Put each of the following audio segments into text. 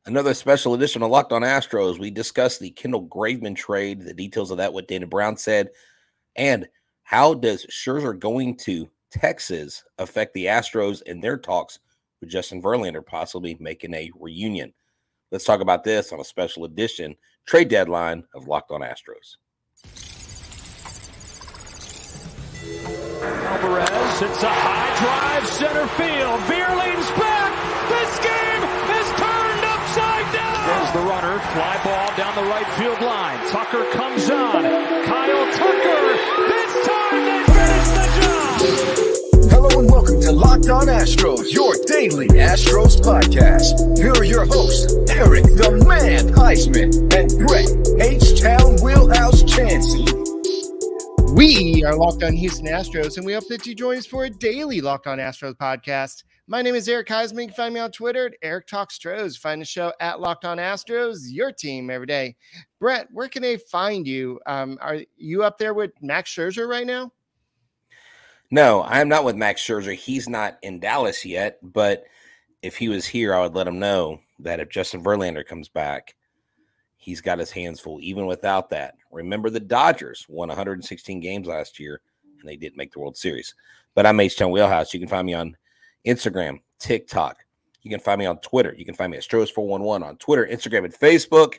Another special edition of Locked On Astros. We discussed the Kendall Graveman trade, the details of that, what Dana Brown said, and how does Scherzer going to Texas affect the Astros in their talks with Justin Verlander possibly making a reunion. Let's talk about this on a special edition trade deadline of Locked On Astros. Alvarez hits a high drive center field. Vierling's back. This game is turned upside down. There's the runner. Fly ball down the right field line. Tucker comes on. Kyle Tucker. This time they finish the job. Hello and welcome to Locked On Astros, your daily Astros podcast. Here are your hosts, Eric the Man Huysman and Brett H-Town Wheelhouse Chancey. We are Locked On Houston Astros, and we hope that you join us for a daily Locked On Astros podcast. My name is Eric Huysman. You can find me on Twitter at Eric Talks Stros. Find the show at Locked On Astros, your team every day. Brett, where can they find you? Are you up there with Max Scherzer right now? No, I am not with Max Scherzer. He's not in Dallas yet, but if he was here, I would let him know that if Justin Verlander comes back, he's got his hands full, even without that. Remember, the Dodgers won 116 games last year, and they didn't make the World Series. But I'm H-Town Wheelhouse. You can find me on Instagram, TikTok. You can find me on Twitter. You can find me at Stros411 on Twitter, Instagram, and Facebook.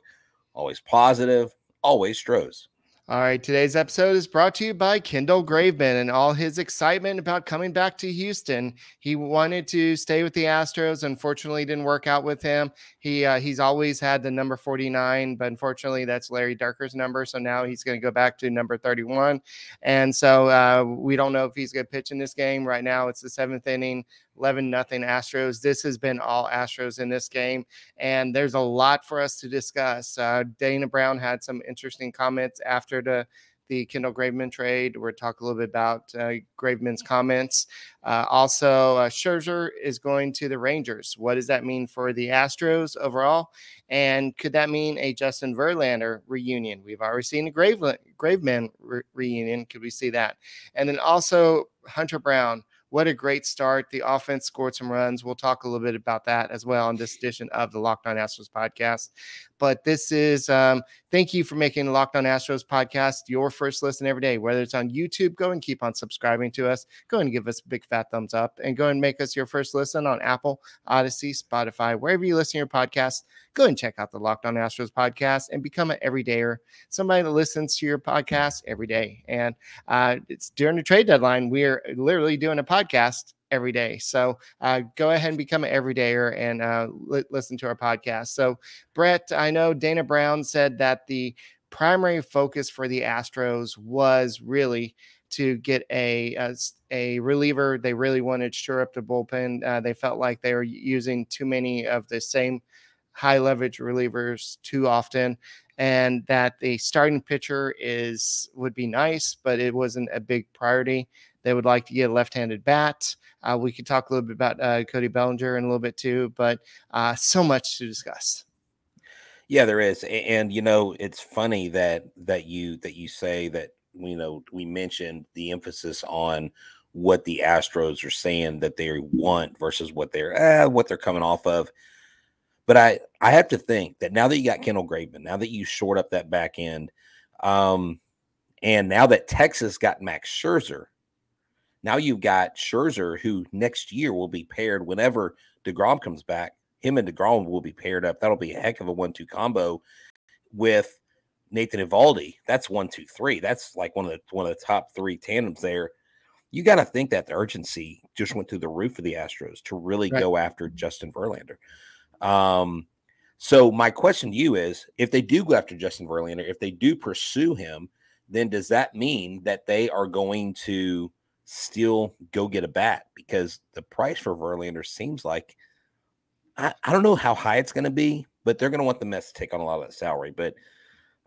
Always positive, always Stros. All right, today's episode is brought to you by Kendall Graveman and all his excitement about coming back to Houston. He wanted to stay with the Astros. Unfortunately, it didn't work out with him. He's always had the number 49, but unfortunately, that's Larry Darker's number. So now he's going to go back to number 31. And so we don't know if he's going to pitch in this game. Right now, it's the seventh inning. 11-0 Astros. This has been all Astros in this game, and there's a lot for us to discuss. Dana Brown had some interesting comments after the Kendall Graveman trade. We'll talk a little bit about Graveman's comments. Also, Scherzer is going to the Rangers. What does that mean for the Astros overall? And could that mean a Justin Verlander reunion? We've already seen a Graveman reunion. Could we see that? And then also Hunter Brown. What a great start. The offense scored some runs. We'll talk a little bit about that as well in this edition of the Locked On Astros podcast. But this is, thank you for making the Locked On Astros podcast your first listen every day. Whether it's on YouTube, go and keep on subscribing to us. Go and give us a big fat thumbs up and go and make us your first listen on Apple, Odyssey, Spotify, wherever you listen to your podcast. Go and check out the Locked On Astros podcast and become an everydayer, somebody that listens to your podcast every day. And it's during the trade deadline. We're literally doing a podcast every day. So go ahead and become an everydayer and listen to our podcast. So Brett, I know Dana Brown said that the primary focus for the Astros was really to get a reliever. They really wanted to shore up the bullpen. They felt like they were using too many of the same high leverage relievers too often, and that the starting pitcher would be nice, but it wasn't a big priority. They would like to get a left-handed bat. We could talk a little bit about Cody Bellinger in a little bit too, but so much to discuss. Yeah, there is. And you know, it's funny that you say that, you know, we mentioned the emphasis on what the Astros are saying that they want versus what they're coming off of. But I have to think that now that you got Kendall Graveman, now that you short up that back end, and now that Texas got Max Scherzer, now you've got Scherzer, who next year will be paired whenever DeGrom comes back. Him and DeGrom will be paired up. That'll be a heck of a 1-2 combo with Nathan Eovaldi. That's 1-2-3. That's like one of the top three tandems there. You got to think that the urgency just went through the roof for the Astros to really go after Justin Verlander. So my question to you is, if they do go after Justin Verlander, if they do pursue him, then does that mean that they are going to still go get a bat? Because the price for Verlander seems like, I don't know how high it's going to be, but they're going to want the Mets to take on a lot of that salary. But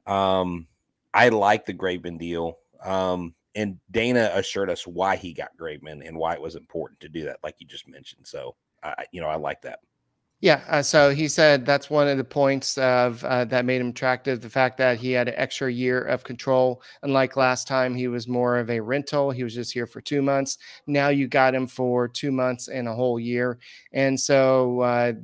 I like the Graveman deal. And Dana assured us why he got Graveman and why it was important to do that, like you just mentioned. So, I like that. Yeah, so he said that's one of the points of that made him attractive, the fact that he had an extra year of control. Unlike last time, he was more of a rental. He was just here for 2 months. Now you got him for 2 months and a whole year. And so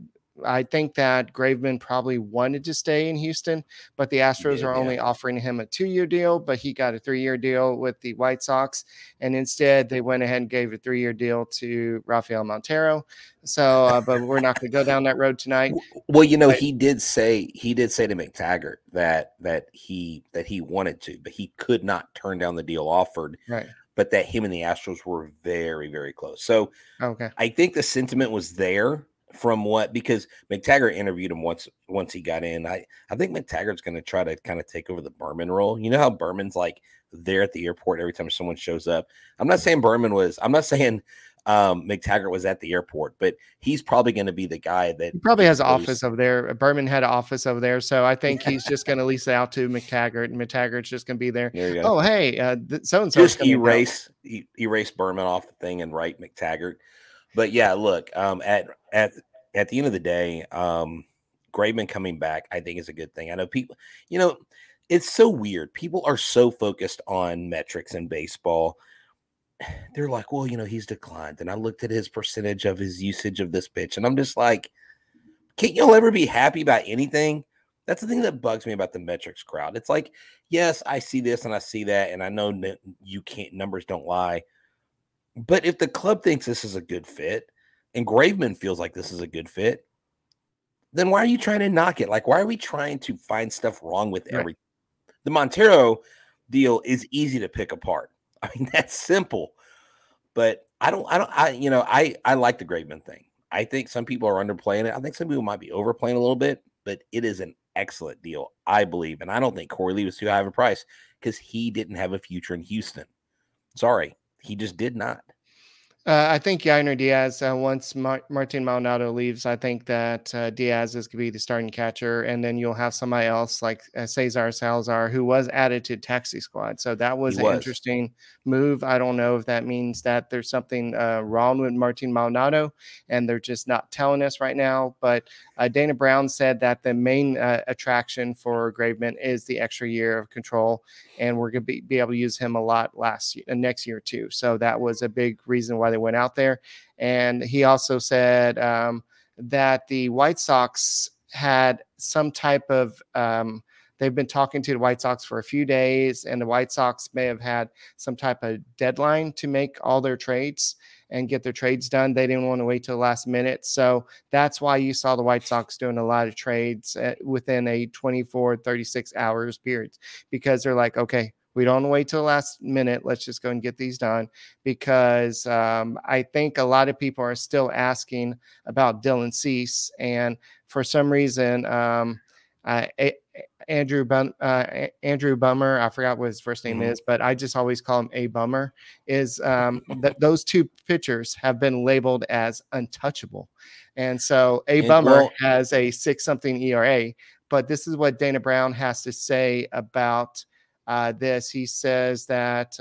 I think that Graveman probably wanted to stay in Houston, but the Astros are only offering him a 2-year deal, but he got a 3-year deal with the White Sox. And instead they went ahead and gave a 3-year deal to Rafael Montero. So, but we're not going to go down that road tonight. Well, he did say to McTaggart that he wanted to, but he could not turn down the deal offered. Right. But that him and the Astros were very, very close. So okay, I think the sentiment was there because McTaggart interviewed him once he got in. I think McTaggart's going to try to kind of take over the Berman role. You know how Berman's like there at the airport every time someone shows up. I'm not saying McTaggart was at the airport, but he's probably going to be the guy that he probably has an office over there. Berman had an office over there, so I think he's just going to lease it out to McTaggart, and McTaggart's just going to be there. Oh, hey, so and so. Just erase Berman off the thing and write McTaggart. But yeah, look, at the end of the day, Graveman coming back, I think is a good thing. I know people, it's so weird. People are so focused on metrics in baseball. They're like, well, he's declined. And I looked at his percentage of his usage of this pitch, and I'm just like, can't y'all ever be happy about anything? That's the thing that bugs me about the metrics crowd. It's like, yes, I see this and I see that, and I know that numbers don't lie. But if the club thinks this is a good fit, and Graveman feels like this is a good fit, then why are you trying to knock it? Like, why are we trying to find stuff wrong with everything? The Montero deal is easy to pick apart. I mean, that's simple, but I like the Graveman thing. I think some people are underplaying it. I think some people might be overplaying a little bit, but it is an excellent deal, I believe. And I don't think Corey Lee was too high of a price because he didn't have a future in Houston. Sorry, he just did not. I think Yainer Diaz, once Martin Maldonado leaves, I think that Diaz is going to be the starting catcher. And then you'll have somebody else like Cesar Salazar, who was added to taxi squad. So that was an interesting move. I don't know if that means that there's something wrong with Martin Maldonado and they're just not telling us right now. But Dana Brown said that the main attraction for Graveman is the extra year of control. And we're going to be able to use him a lot next year too. So that was a big reason why they went out there. And he also said that the White Sox had some type of they've been talking to the White Sox for a few days, and the White Sox may have had some type of deadline to make all their trades and get their trades done. They didn't want to wait till the last minute. So that's why you saw the White Sox doing a lot of trades within a 24, 36 hours period, because they're like, okay, we don't want to wait till the last minute. Let's just go and get these done, because I think a lot of people are still asking about Dylan Cease. And for some reason, Andrew Bummer, I forgot what his first name is, but I just always call him A Bummer, is that those two pitchers have been labeled as untouchable. And so Bummer has a 6-something ERA, but this is what Dana Brown has to say about this. He says that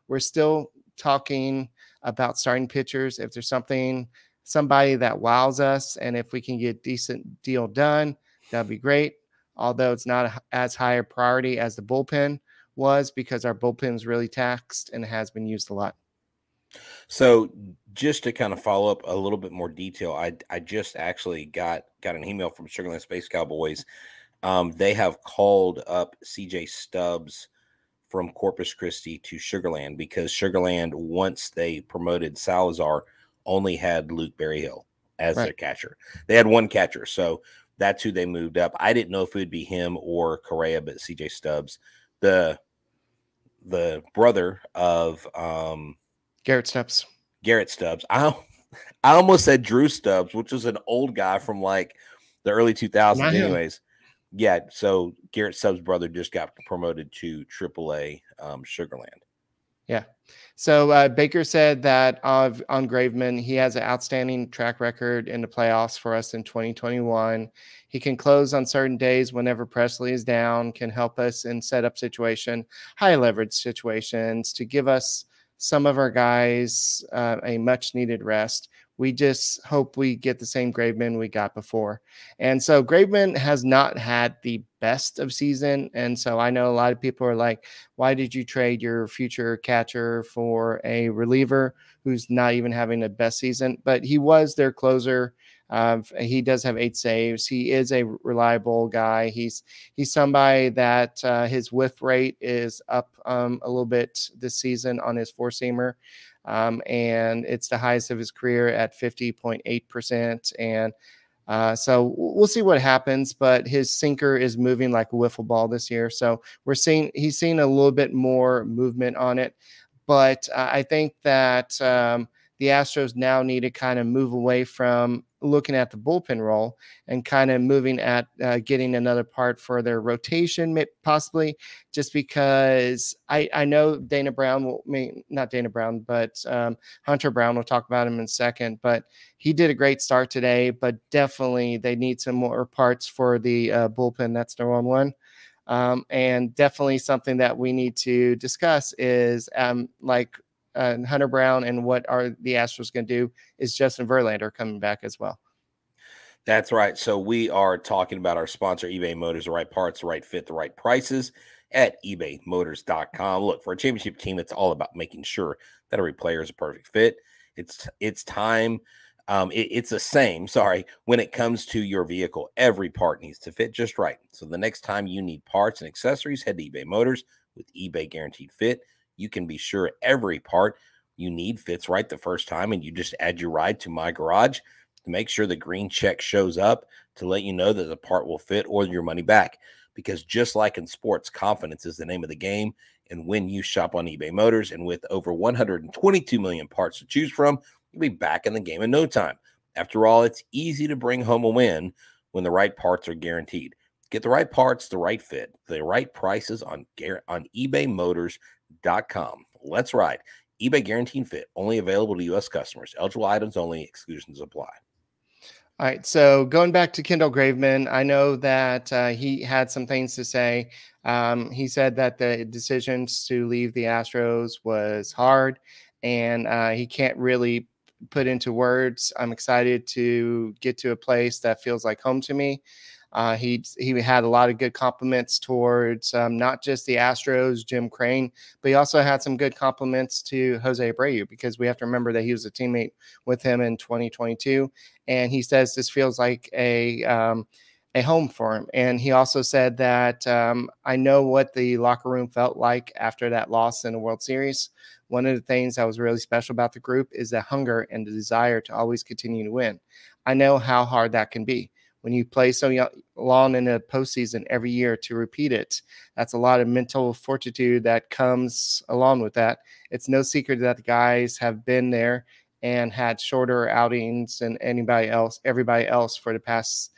we're still talking about starting pitchers. If there's somebody that wows us, and if we can get a decent deal done, that'd be great. Although it's not as high a priority as the bullpen was, because our bullpen is really taxed and has been used a lot. So just to kind of follow up a little bit more detail, I just actually got an email from Sugarland Space Cowboys. They have called up CJ Stubbs from Corpus Christi to Sugarland, because Sugarland, once they promoted Salazar, only had Luke Berryhill as their catcher. They had one catcher, so that's who they moved up. I didn't know if it would be him or Correa, but CJ Stubbs, the brother of Garrett Stubbs. I almost said Drew Stubbs, which was an old guy from like the early 2000s. Anyways, yeah. So Garrett Stubbs' brother just got promoted to AAA Sugarland. Yeah. So Baker said that on Graveman, he has an outstanding track record in the playoffs for us in 2021. He can close on certain days whenever Presley is down, can help us in setup situation, high leverage situations, to give us some of our guys a much needed rest. We just hope we get the same Graveman we got before. And so Graveman has not had the best of season. And so I know a lot of people are like, why did you trade your future catcher for a reliever who's not even having the best season? But he was their closer He does have 8 saves. He is a reliable guy. He's somebody that his whiff rate is up a little bit this season on his 4-seamer. And it's the highest of his career at 50.8%. And so we'll see what happens, but his sinker is moving like a wiffle ball this year. So he's seen a little bit more movement on it. But I think that the Astros now need to kind of move away from looking at the bullpen role and kind of moving at getting another part for their rotation, possibly, just because I know Dana Brown not Dana Brown, but Hunter Brown, we'll talk about him in a second, but he did a great start today, but definitely they need some more parts for the bullpen. That's the wrong one. And definitely something that we need to discuss is Hunter Brown and what are the Astros going to do is Justin Verlander coming back as well. That's right. So we are talking about our sponsor, eBay Motors, the right parts, the right fit, the right prices at ebaymotors.com. Look, for a championship team, it's all about making sure that every player is a perfect fit. It's time. It's the same, when it comes to your vehicle. Every part needs to fit just right. So the next time you need parts and accessories, head to eBay Motors. With eBay Guaranteed Fit, you can be sure every part you need fits right the first time, and you just add your ride to My Garage to make sure the green check shows up to let you know that the part will fit or your money back. Because just like in sports, confidence is the name of the game. And when you shop on eBay Motors, and with over 122 million parts to choose from, you'll be back in the game in no time. After all, it's easy to bring home a win when the right parts are guaranteed. Get the right parts, the right fit, the right prices on ebaymotors.com. Let's ride. eBay Guaranteed Fit, only available to U.S. customers. Eligible items only. Exclusions apply. All right, so going back to Kendall Graveman, I know that he had some things to say. He said that the decisions to leave the Astros was hard, and he can't really put into words. I'm excited to get to a place that feels like home to me. He had a lot of good compliments towards not just the Astros, Jim Crane, but he also had some good compliments to Jose Abreu, because we have to remember that he was a teammate with him in 2022. And he says this feels like a home for him. And he also said that I know what the locker room felt like after that loss in the World Series. One of the things that was really special about the group is the hunger and the desire to always continue to win. I know how hard that can be. When you play so long in a postseason every year, to repeat it, that's a lot of mental fortitude that comes along with that. It's no secret that the guys have been there and had shorter outings than everybody else for the past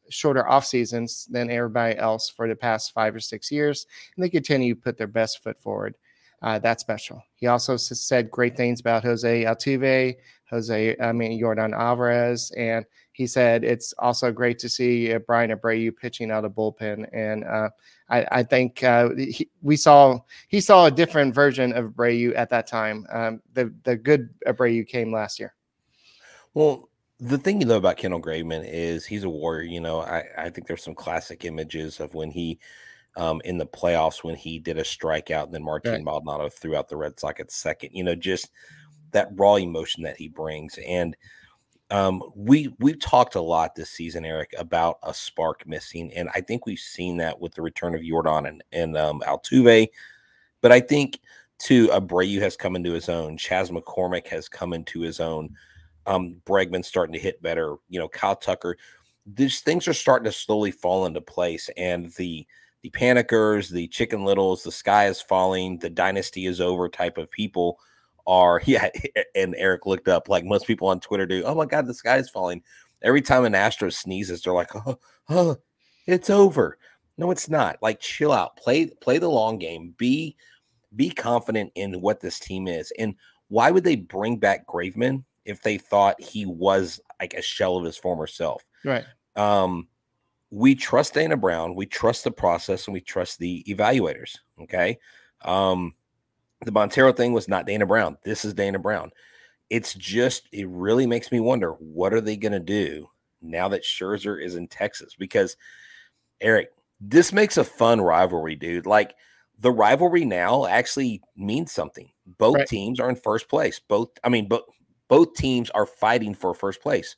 shorter off seasons than everybody else for the past 5 or 6 years. And they continue to put their best foot forward. That's special. He also said great things about Jose Altuve, Yordan Alvarez, and he said it's also great to see Brian Abreu pitching out of bullpen. And I think he saw a different version of Abreu at that time. The good Abreu came last year. Well, the thing about Kendall Graveman is he's a warrior. I think there's some classic images of when he in the playoffs when he did a strikeout and then Martin Maldonado threw out the Red Sox at second. Just that raw emotion that he brings. And we've talked a lot this season, Eric, about a spark missing, and I think we've seen that with the return of Yordan and Altuve. But I think too, Abreu has come into his own. Chas McCormick has come into his own. Bregman's starting to hit better. Kyle Tucker. These things are starting to slowly fall into place, and the panickers, the Chicken Littles, the sky is falling, the dynasty is over type of people are, and Eric looked up like most people on Twitter do. Oh my God, the sky is falling. Every time an Astro sneezes, they're like, oh, it's over. No, it's not. Like, chill out. Play the long game. Be confident in what this team is. And why would they bring back Graveman if they thought he was like a shell of his former self? Right. We trust Dana Brown. We trust the process, and we trust the evaluators. Okay. The Montero thing was not Dana Brown. This is Dana Brown. It really makes me wonder, what are they going to do now that Scherzer is in Texas? Because, Eric, this makes a fun rivalry, dude. Like, the rivalry now actually means something. Both teams are in first place. Both both teams are fighting for first place.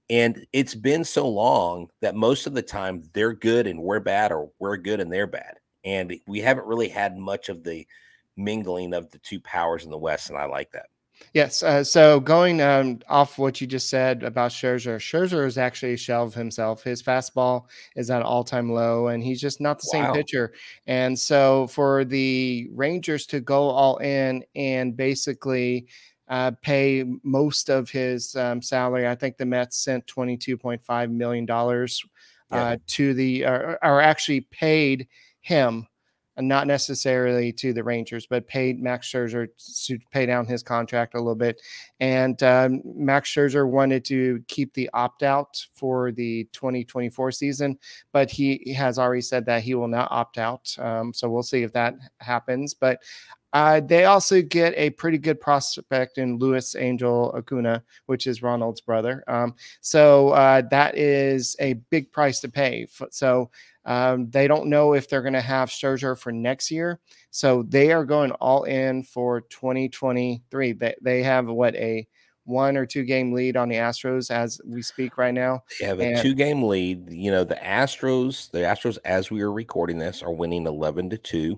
And it's been so long that most of the time they're good and we're bad, or we're good and they're bad. And we haven't really had much of the mingling of the two powers in the West, and I like that. Yes. So going off what you just said about Scherzer is actually a shell of himself. His fastball is at an all-time low, and he's just not the same pitcher. And so for the Rangers to go all in and basically pay most of his salary, I think the Mets sent $22.5 million to the, or actually paid him, and not necessarily to the Rangers, but paid Max Scherzer to pay down his contract a little bit. And Max Scherzer wanted to keep the opt-out for the 2024 season, but he has already said that he will not opt out. So we'll see if that happens. But they also get a pretty good prospect in Luis Angel Acuna, which is Ronald's brother. So that is a big price to pay. So they don't know if they're going to have Scherzer for next year. So they are going all in for 2023. They have a 1 or 2 game lead on the Astros as we speak right now. They have a 2-game lead. You know, the Astros, as we are recording this, are winning 11-2.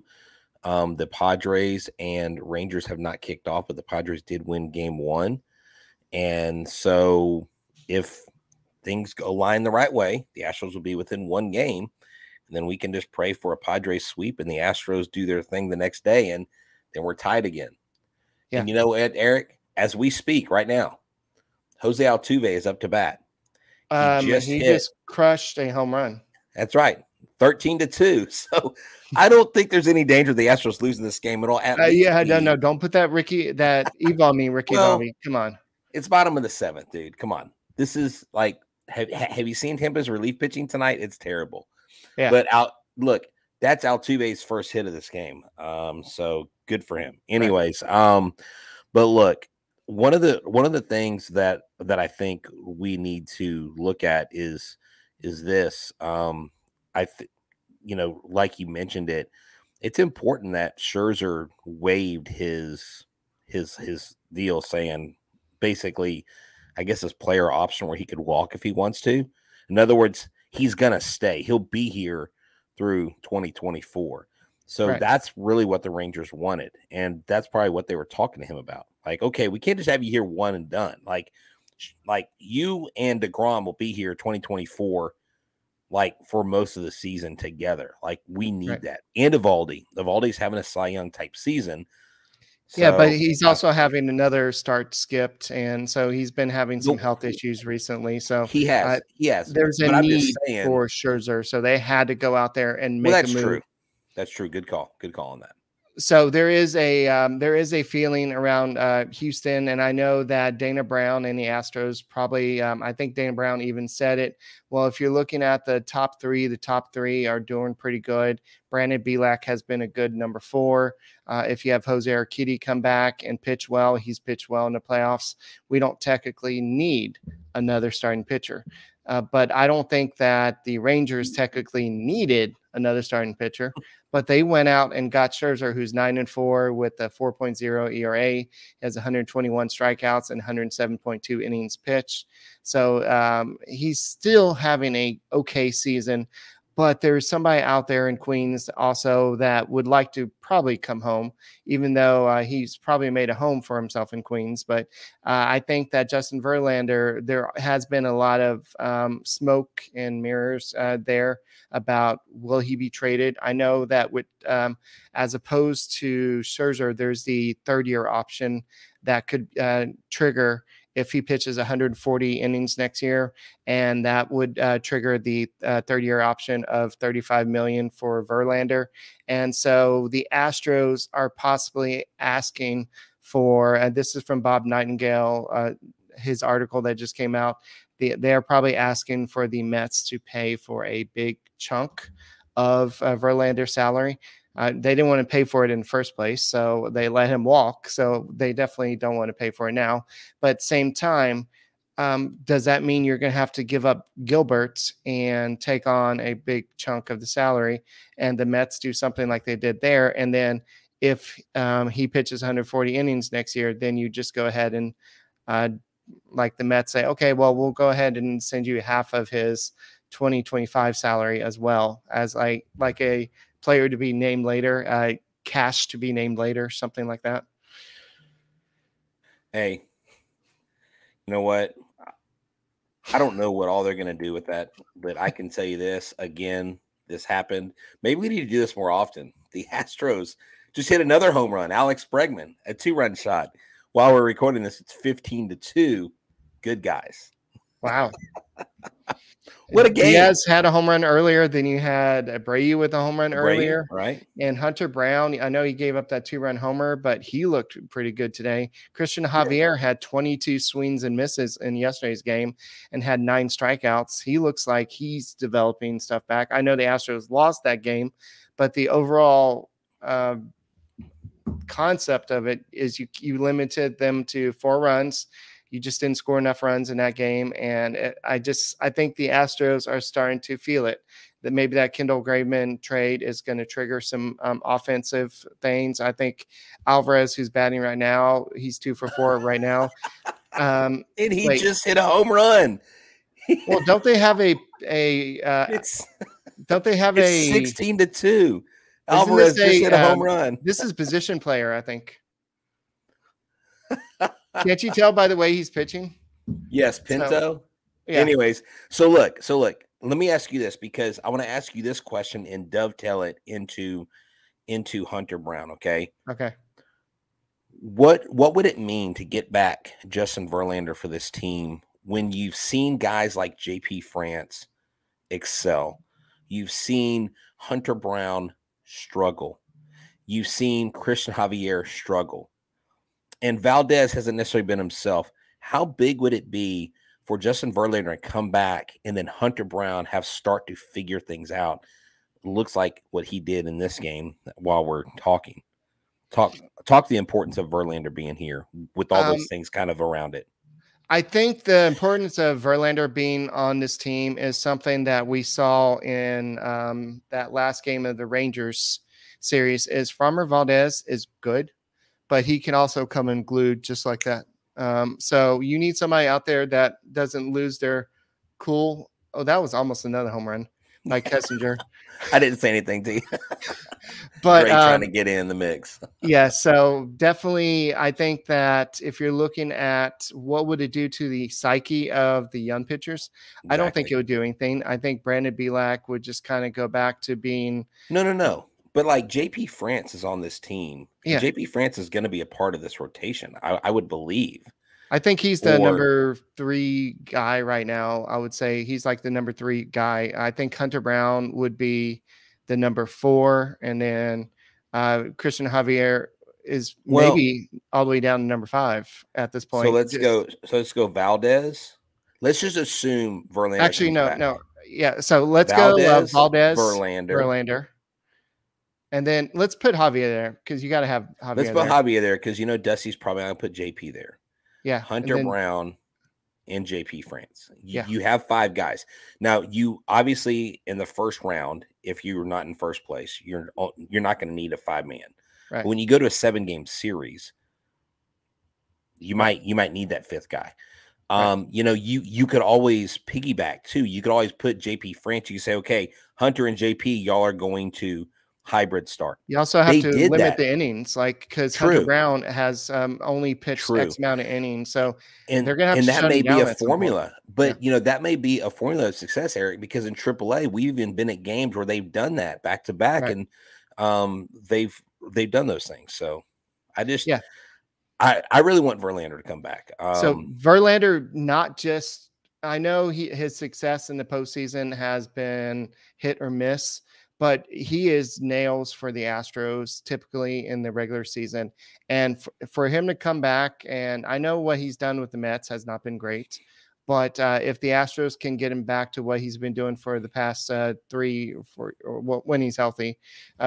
The Padres and Rangers have not kicked off, but the Padres did win game 1. And so if things align the right way, the Astros will be within 1 game. And then we can just pray for a Padres sweep and the Astros do their thing the next day, and then we're tied again. Yeah. And you know, Eric, as we speak right now, Jose Altuve is up to bat. He just crushed a home run. That's right. 13-2. So I don't think there's any danger of the Astros losing this game at all. No, don't put that Eve on me, Ricky Bobby. Come on. It's bottom of the 7th, dude. Come on. This is like, have you seen Tampa's relief pitching tonight? It's terrible. Yeah. But look, that's Altuve's first hit of this game. So good for him. Anyways, right. But look, one of the things that I think we need to look at is this. Like you mentioned it's important that Scherzer waived his deal, saying basically, I guess his player option where he could walk if he wants to. In other words, he's going to stay. He'll be here through 2024. So That's really what the Rangers wanted. And that's probably what they were talking to him about. Like, okay, we can't just have you here one and done. Like you and DeGrom will be here 2024, like for most of the season together. Like we need that. And Evaldi's having a Cy Young type season. So, yeah, but he's also having another start skipped, and so he's been having some health issues recently. So he has. There's a need for Scherzer, so they had to go out there and make a move. True. That's true. Good call. Good call on that. So there is a feeling around Houston, and I know that Dana Brown and the Astros probably. I think Dana Brown even said it. Well, if you're looking at the top three are doing pretty good. Brandon Bielak has been a good number 4. If you have Jose Urquidy come back and pitch well, he's pitched well in the playoffs. We don't technically need another starting pitcher. But I don't think that the Rangers technically needed another starting pitcher, but they went out and got Scherzer, who's 9-4 with a 4.0 ERA. He has 121 strikeouts and 107.2 innings pitched. So he's still having a okay season, but there's somebody out there in Queens also that would like to probably come home, even though he's probably made a home for himself in Queens. But I think that Justin Verlander, there has been a lot of smoke and mirrors there about will he be traded. I know that with as opposed to Scherzer, there's the 3rd-year option that could trigger if he pitches 140 innings next year, and that would trigger the 3rd-year option of $35 million for Verlander. And so the Astros are possibly asking for, and this is from Bob Nightingale, his article that just came out, they are probably asking for the Mets to pay for a big chunk of Verlander's salary. They didn't want to pay for it in the first place, so they let him walk. So they definitely don't want to pay for it now. But at the same time, does that mean you're going to have to give up Gilbert and take on a big chunk of the salary, and the Mets do something like they did there? And then if he pitches 140 innings next year, then you just go ahead and like the Mets say, okay, well, we'll go ahead and send you half of his 2025 salary as well as like a player to be named later, cash to be named later, something like that. Hey, you know what? I don't know what all they're going to do with that, but I can tell you this again. This happened. Maybe we need to do this more often. The Astros just hit another home run. Alex Bregman, a 2-run shot. While we're recording this, it's 15-2. Good guys. Wow. What a game. Diaz had a home run earlier. Then you had Abreu with a home run earlier. Right. And Hunter Brown, I know he gave up that 2-run homer, but he looked pretty good today. Christian Javier had 22 swings and misses in yesterday's game and had 9 strikeouts. He looks like he's developing stuff back. I know the Astros lost that game, but the overall concept of it is you limited them to 4 runs. You just didn't score enough runs in that game. And I think the Astros are starting to feel it, that maybe that Kendall Graveman trade is going to trigger some offensive things. I think Alvarez, who's batting right now, he's 2 for 4 right now. And he just hit a home run. Well, don't they have a 16-2. Alvarez just hit a home run. This is position player, I think. Can't you tell by the way he's pitching? Yes, Pinto. So, yeah. Anyways, so look, let me ask you this, because I want to ask you this question and dovetail it into Hunter Brown, okay? Okay. What would it mean to get back Justin Verlander for this team when you've seen guys like JP France excel? You've seen Hunter Brown struggle. You've seen Christian Javier struggle. And Valdez hasn't necessarily been himself. How big would it be for Justin Verlander to come back and then Hunter Brown start to figure things out? It looks like what he did in this game while we're talking. Talk the importance of Verlander being here with all those things kind of around it. I think the importance of Verlander being on this team is something that we saw in that last game of the Rangers series. Is Framber Valdez is good, but he can also come unglued just like that. So you need somebody out there that doesn't lose their cool. Oh, that was almost another home run by Kessinger. I didn't say anything to you. But Ray trying to get in the mix. Yeah, so definitely I think that if you're looking at what would it do to the psyche of the young pitchers, exactly. I don't think it would do anything. I think Brandon Belak would just kind of go back to being No. But like JP France is on this team. Yeah. JP France is going to be a part of this rotation, I would believe. I think he's the number 3 guy right now. I would say he's like the number 3 guy. I think Hunter Brown would be the number 4. And then Christian Javier is maybe all the way down to number 5 at this point. So let's go Valdez. Let's just assume Verlander. Actually, no. Yeah. So let's go Valdez, Verlander. And then let's put Javier there because you got to have Javier. Let's put Javier there because Dusty's probably going to put JP there. Yeah. Hunter Brown and JP France. You have 5 guys. Now, you obviously in the first round, if you're not in first place, you're not going to need a 5-man. Right. But when you go to a 7-game series, you might need that 5th guy. Right. You could always piggyback too. You could always put JP France. You say, okay, Hunter and JP, y'all are going to hybrid start. You also have to limit the innings, because Hunter Brown has only pitched X amount of innings, so they're going to have to that may be a formula. But yeah. That may be a formula of success, Eric, because in AAA we've even been at games where they've done that back to back, right. And they've done those things. So I really want Verlander to come back. So Verlander, not just I know his success in the postseason has been hit or miss. But he is nails for the Astros typically in the regular season. And for him to come back, and I know what he's done with the Mets has not been great, but if the Astros can get him back to what he's been doing for the past 3 or 4, or when he's healthy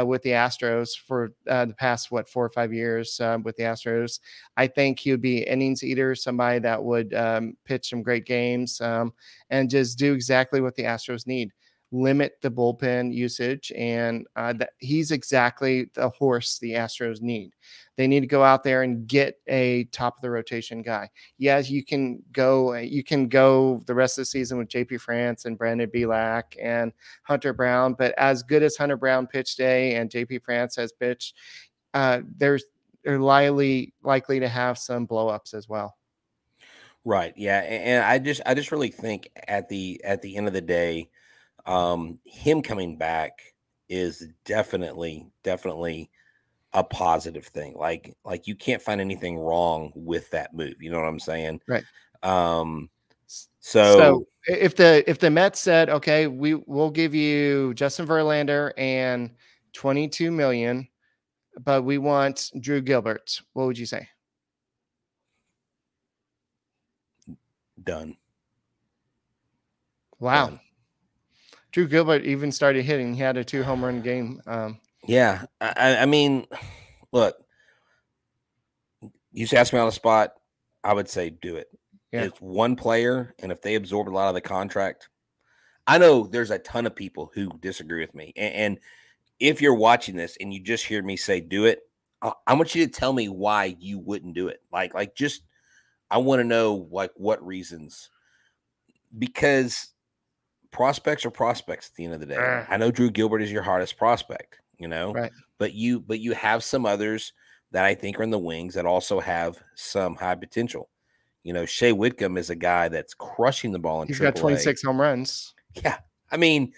with the Astros for the past, 4 or 5 years with the Astros, I think he would be innings eater, somebody that would pitch some great games and just do exactly what the Astros need. limit the bullpen usage, and he's exactly the horse the Astros need. They need to go out there and get a top of the rotation guy. Yes, you can go the rest of the season with JP France and Brandon Bielak and Hunter Brown, but as good as Hunter Brown pitched today and JP France has pitched, they're likely to have some blow-ups as well. Right. Yeah. And I just really think at the end of the day, him coming back is definitely a positive thing. Like you can't find anything wrong with that move. You know what I'm saying? Right. So if the Mets said, okay, we'll give you Justin Verlander and $22 million, but we want Drew Gilbert, what would you say? Done. Wow. Done. Drew Gilbert even started hitting. He had a 2 home run game. Yeah. I mean, look, you just asked me on the spot, I would say do it. Yeah. It's one player, and if they absorb a lot of the contract, I know there's a ton of people who disagree with me. And if you're watching this and you just hear me say do it, I want you to tell me why you wouldn't do it. Like just I want to know like what reasons. Because prospects are prospects at the end of the day. I know Drew Gilbert is your hardest prospect, you know, right. but you have some others that I think are in the wings that also have some high potential. You know, Shea Whitcomb is a guy that's crushing the ball in He's AAA. got 26 home runs. Yeah. I mean,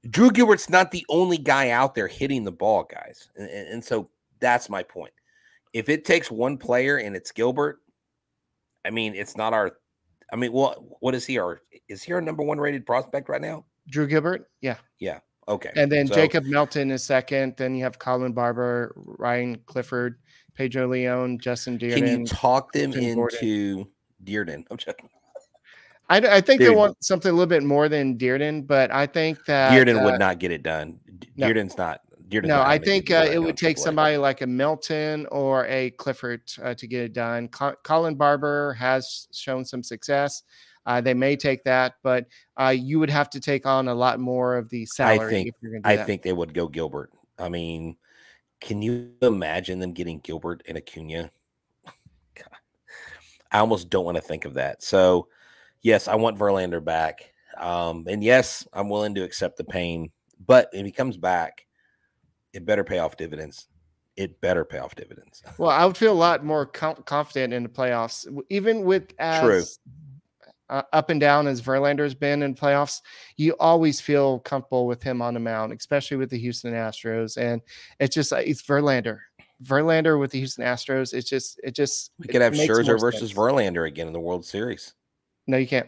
Drew Gilbert's not the only guy out there hitting the ball, guys. And so that's my point. If it takes one player and it's Gilbert, I mean, it's not our – I mean, what is he? Is he our number 1 rated prospect right now? Drew Gilbert? Yeah. Yeah. Okay. And then Jacob Melton is second. Then you have Colin Barber, Ryan Clifford, Pedro Leon, Justin Dearden. Can you talk them into Dearden? I'm checking. I think they want something a little bit more than Dearden, but I think that Dearden would not get it done. Dearden's not. No, I think it would take somebody like a Melton or a Clifford to get it done. Colin Barber has shown some success. They may take that, but you would have to take on a lot more of the salary. I think they would go Gilbert. I mean, can you imagine them getting Gilbert and Acuna? God, I almost don't want to think of that. So, yes, I want Verlander back. And yes, I'm willing to accept the pain. But if he comes back, it better pay off dividends. It better pay off dividends. Well, I would feel a lot more confident in the playoffs, even with as up and down as Verlander's been in playoffs. You always feel comfortable with him on the mound, especially with the Houston Astros. And it's just it's Verlander with the Houston Astros. We could have Scherzer versus Verlander again in the World Series. No, you can't.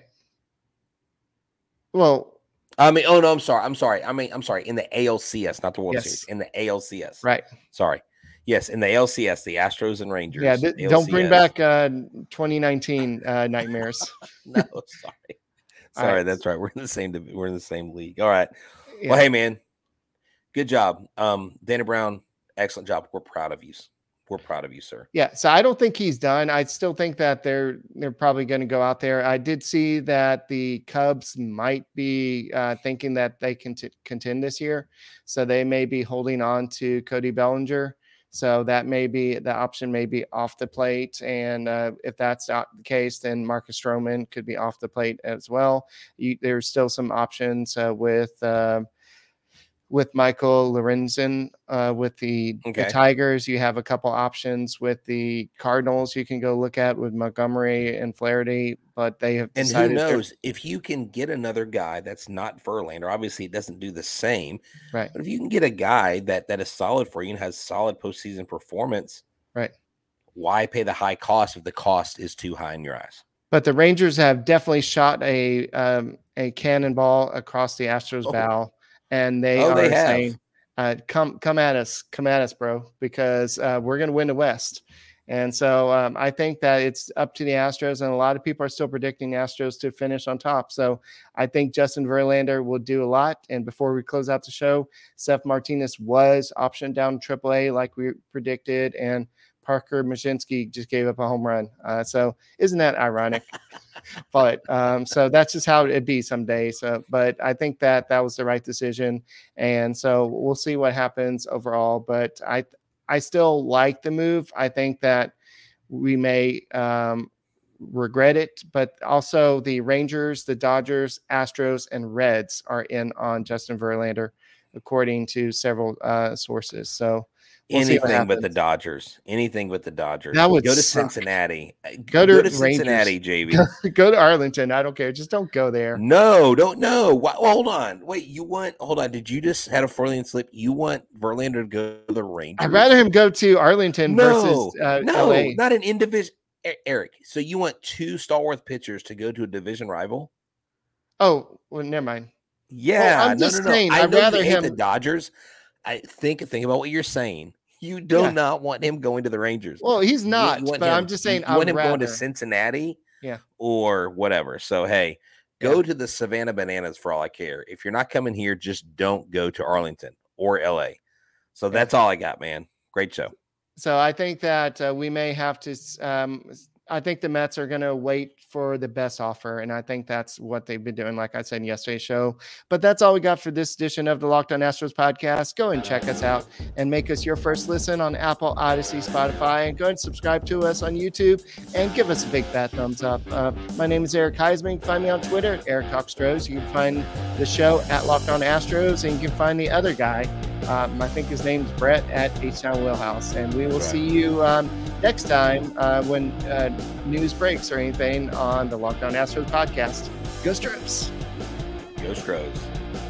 Well, I mean, oh no, I'm sorry. I'm sorry. In the ALCS, not the World Series. In the ALCS, right? Sorry. Yes, in the ALCS, the Astros and Rangers. Yeah, don't bring back 2019 nightmares. No, sorry. Right. That's right. We're in the same league. All right. Yeah. Well, hey man, good job, Danny Brown. Excellent job. We're proud of you. We're proud of you, sir. Yeah. So I don't think he's done. I still think that they're probably going to go out there. I did see that the Cubs might be thinking that they can contend this year, so they may be holding on to Cody Bellinger. So that may be the option, may be off the plate. And if that's not the case, then Marcus Stroman could be off the plate as well. There's still some options with Michael Lorenzen with the Tigers. You have a couple options with the Cardinals you can go look at with Montgomery and Flaherty, but they have decided. And who knows if you can get another guy that's not Verlander. Obviously, it doesn't do the same, right? But if you can get a guy that is solid for you and has solid postseason performance, right? Why pay the high cost if the cost is too high in your eyes? But the Rangers have definitely shot a cannonball across the Astros bow. And they are saying, come at us, bro, because we're going to win the West. And so I think that it's up to the Astros, and a lot of people are still predicting the Astros to finish on top. So I think Justin Verlander will do a lot. And before we close out the show, Seth Martinez was optioned down AAA like we predicted, and Parker Mashinsky just gave up a home run. So isn't that ironic? But so that's just how it'd be someday. So, but I think that was the right decision. And so we'll see what happens overall. But I still like the move. I think that we may regret it, but also the Rangers, the Dodgers, Astros, and Reds are in on Justin Verlander, according to several sources. So anything but the Dodgers. Anything but the Dodgers. That would go to suck. Cincinnati. Go to Cincinnati, JB. Go to Arlington. I don't care. Just don't go there. No, don't. No. Hold on. Wait. Hold on. Did you just had a Freudian slip? You want Verlander to go to the Rangers? I'd rather him go to Arlington versus LA. Not an individual. Eric, so you want two stalwart pitchers to go to a division rival? Oh, well, never mind. Yeah, I'm just saying. I'd rather him the Dodgers. I think about what you're saying. You do not want him going to the Rangers. Well, he's not. But I'm just saying. I want him going to Cincinnati, or whatever. So hey, go to the Savannah Bananas for all I care. If you're not coming here, just don't go to Arlington or LA. So that's all I got, man. Great show. So I think that we may have to. I think the Mets are going to wait for the best offer, and I think that's what they've been doing, like I said in yesterday's show. But that's all we got for this edition of the Locked On Astros podcast. Go and check us out and make us your first listen on Apple, Odyssey, Spotify, and go and subscribe to us on YouTube and give us a big fat thumbs up. My name is Eric Huysman. You can find me on Twitter at Eric Astros. You can find the show at Locked On Astros, and you can find the other guy. I think his name's Brett at H-Town Wheelhouse. And we will see you next time when news breaks or anything on the Locked On Astros podcast. Go Astros! Go Astros!